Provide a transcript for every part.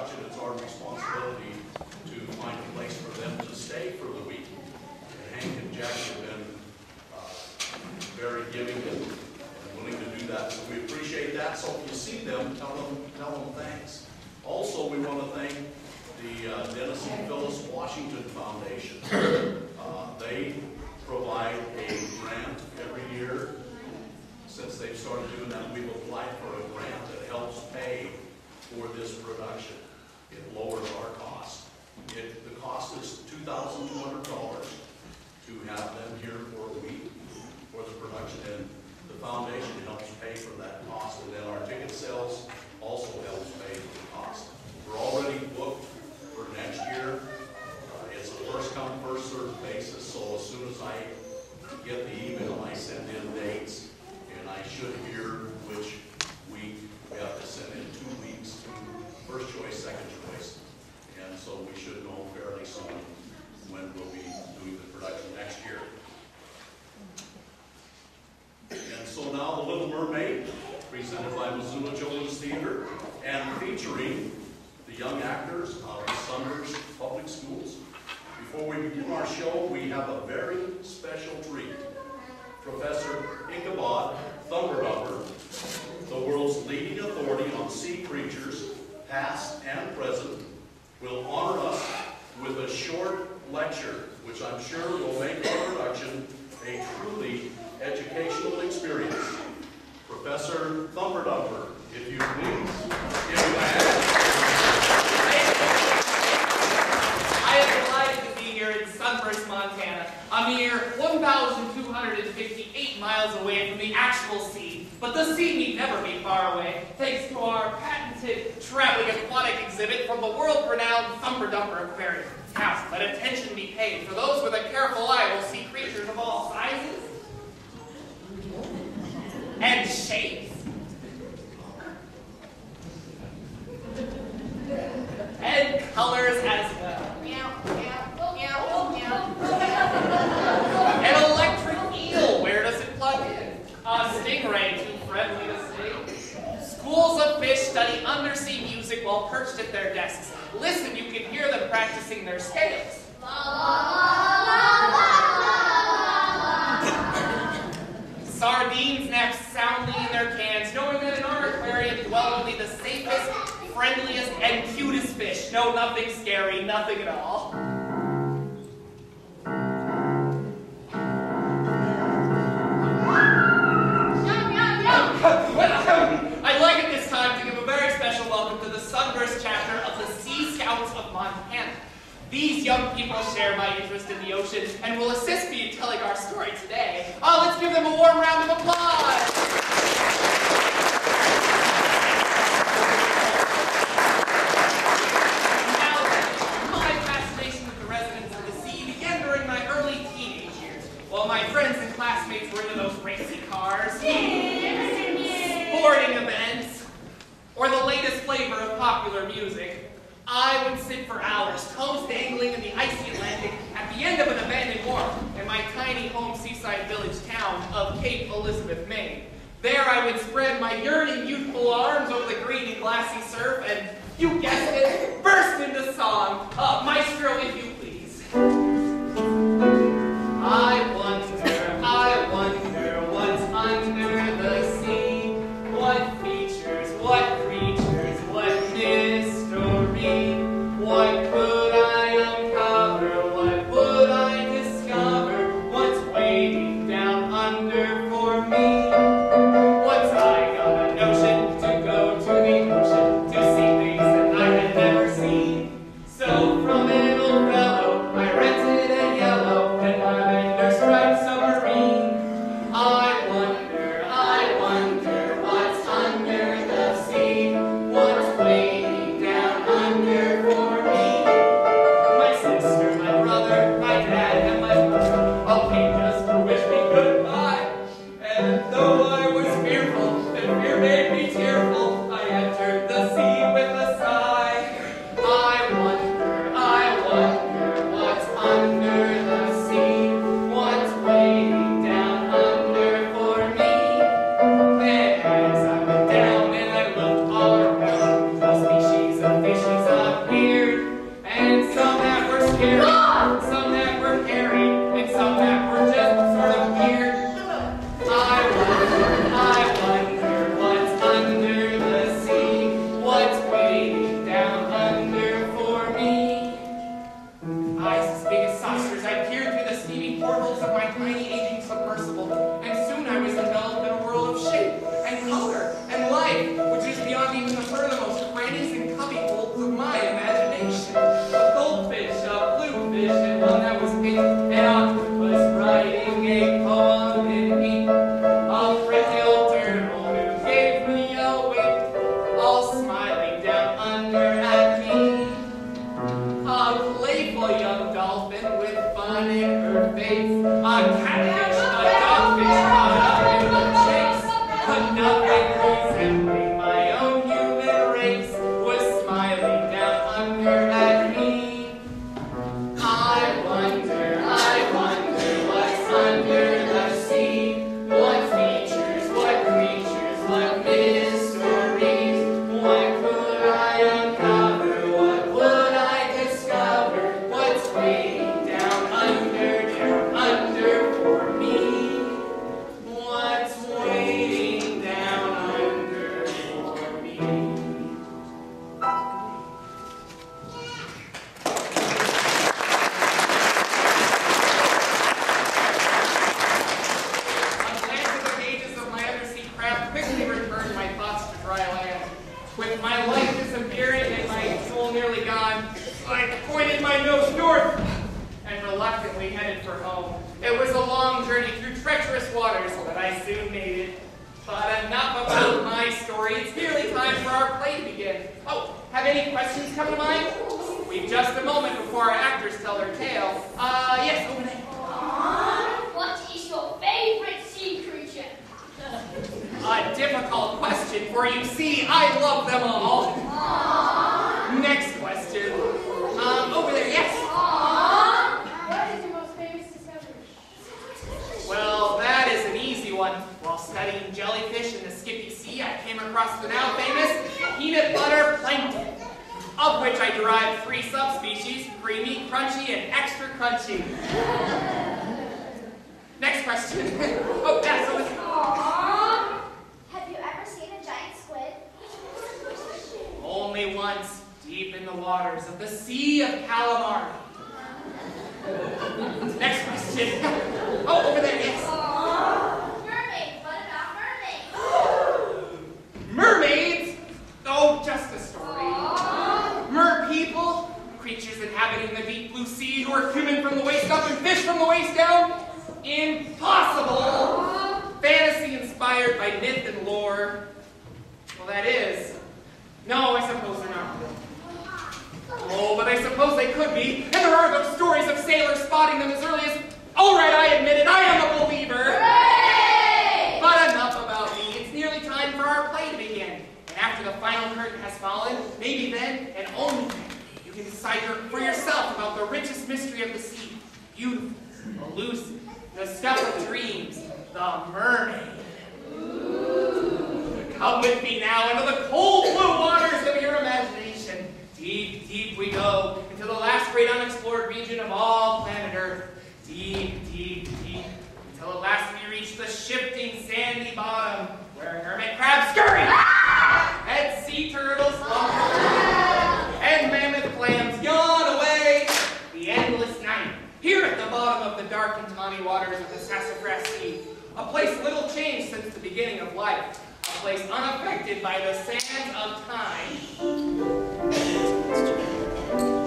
production, it's our responsibility to find a place for them to stay for the week. And Hank and Jackie have been very giving and willing to do that, so we appreciate that. So if you see them, tell them thanks. Also, we want to thank the Dennis and Phyllis Washington Foundation. They provide a grant every year. Since they've started doing that, we've applied for a grant that helps pay for this production. It lowers our cost. The cost is $2,200 to have them here for a week for the production, and the foundation helps pay for that cost, and then our ticket sales also helps pay for the cost. We're already booked for next year. It's a first come, first served basis, so as soon as I get the email, I send in dates, and I should hear which week we have to send in 2 weeks to first choice, second choice. And so we should know fairly soon when we'll be doing the production next year. And so now The Little Mermaid, presented by Missoula Children's Theater, and featuring the young actors of Sunburst Public Schools. Before we begin our show, we have a very special treat. Professor Ichabod Thumberdumber, the world's leading authority on sea creatures, past and present, will honor us with a short lecture, which I'm sure will make our production a truly educational experience. Professor Thumberdumber, if you please, give you a hand. I am delighted to be here in Sunburst, Montana, a mere 1,258 miles away from the actual sea. But the sea need never be far away, thanks to our patented traveling aquatic exhibit from the world-renowned Thumberdumber Aquarium. Now, let attention be paid, for those with a careful eye will see creatures of all sizes and shapes and colors as well. Meow, meow, meow, meow. An electric eel, where does it plug in? A stingray, too friendly to sting. Schools of fish study undersea music while perched at their desks. Listen, you can hear them practicing their scales. Sardines nap soundly in their cans, knowing that in our aquarium dwell only the safest, friendliest, and cutest fish. No, nothing scary, nothing at all. I'd like at this time to give a very special welcome to the Sunburst chapter of the Sea Scouts of Montana. These young people share my interest in the ocean and will assist me in telling our story today. Let's give them a warm round of applause. Now then, my fascination with the residents of the sea began during my early teenage years, while my friends and classmates were into those racy cars, sporting events, or the latest flavor of popular music. I would sit for hours, toes dangling in the icy Atlantic at the end of an abandoned wharf in my tiny home seaside village town of Cape Elizabeth, Maine. There I would spread my yearning youthful arms over the green and glassy surf and, you guessed it, burst into song. Maestro, if you please. I wonder what's under the sea. What features, what creatures, what mystery. What could I uncover? What would I discover? What's waiting down under for me? What's I got a notion to go to the ocean to see things that I waiting down under for me. Eyes as big as saucers, I peered through the steamy portholes of my tiny aging submersible, and soon I was enveloped in a world of shape and color and life, which is beyond even the furthermost crannies and cubbyholes of my imagination. A goldfish, a bluefish, and one that was pink, an octopus writing a poem in ink, a friendly old turtle who gave me a wink, all smiling down under at me. A playful young dolphin with fun in her face, a catfish, a dogfish caught up in the chase, but nothing resembling my own human race was smiling down under at me. I wonder what's under the sea, what features, what creatures, what mysteries, what could I uncover, what would I discover, what's waiting down under for me, what's waiting down under for me. A glance at the pages of my undersea craft quickly returned my thoughts to dry land. With my life disappearing and my soul nearly gone, I pointed my nose north and reluctantly headed for home. It was a long journey through treacherous waters, but I soon made it. But enough about my story. It's nearly time for our play to begin. Oh, have any questions come to mind? We've just a moment before our actors tell their tale. Yes, over there. What is your favorite sea creature? A difficult question, for you see, I love them all. Next question. Over there, yes. What is your most famous discovery? Well, that is an easy one. While studying jellyfish in the Skippy Sea, I came across the now famous peanut butter plankton, of which I derived 3 subspecies, creamy, crunchy, and extra crunchy. Next question. Oh, that's so Have you ever seen a giant squid? only once, deep in the waters of the Sea of Calamari. Next question. Oh, over there, yes. Mermaid. What about mermaids? Mermaids? Oh, just a story. Mer people, creatures inhabiting the deep blue sea who are human from the waist up and fish from the waist down? Impossible! Fantasy inspired by myth and lore. Well, that is. No, I suppose they're not real. Oh, but I suppose they could be. And there are those stories of sailors spotting them as early as... All right, I admit it, I am a believer. Hooray! But enough about me. It's nearly time for our play to begin. And after the final curtain has fallen, maybe then, and only then, you can decide for yourself about the richest mystery of the sea. Beautiful, elusive, the stuff of dreams, the mermaid. Come with me now into the cold blue waters of your imagination. Deep, deep we go into the last great unexplored region of all planet Earth. Deep, deep, deep, until at last we reach the shifting sandy bottom where hermit crabs scurry, and sea turtles lumber, and mammoth clams yawn away the endless night. Here at the bottom of the dark and tawny waters of the Sassafras Sea, a place little changed since the beginning of life, a place unaffected by the sands of time.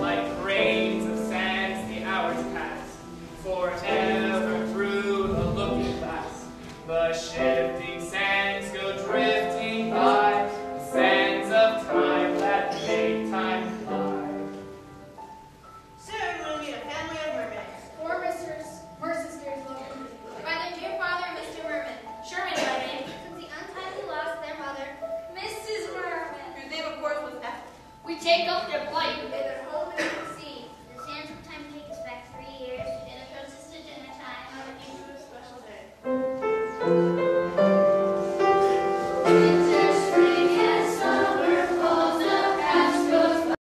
Like grains of sands, the hours pass, forever through the looking glass. The shifting sands go drifting by, the sands of time that make time fly. Soon we'll meet a family of mermaids. 4 sisters located by their dear father, Mr. Merman. Sherman by name, Since the untimely loss of their mother, Mrs. Merman. whose name of course was Ethel. We take up their plight. They their home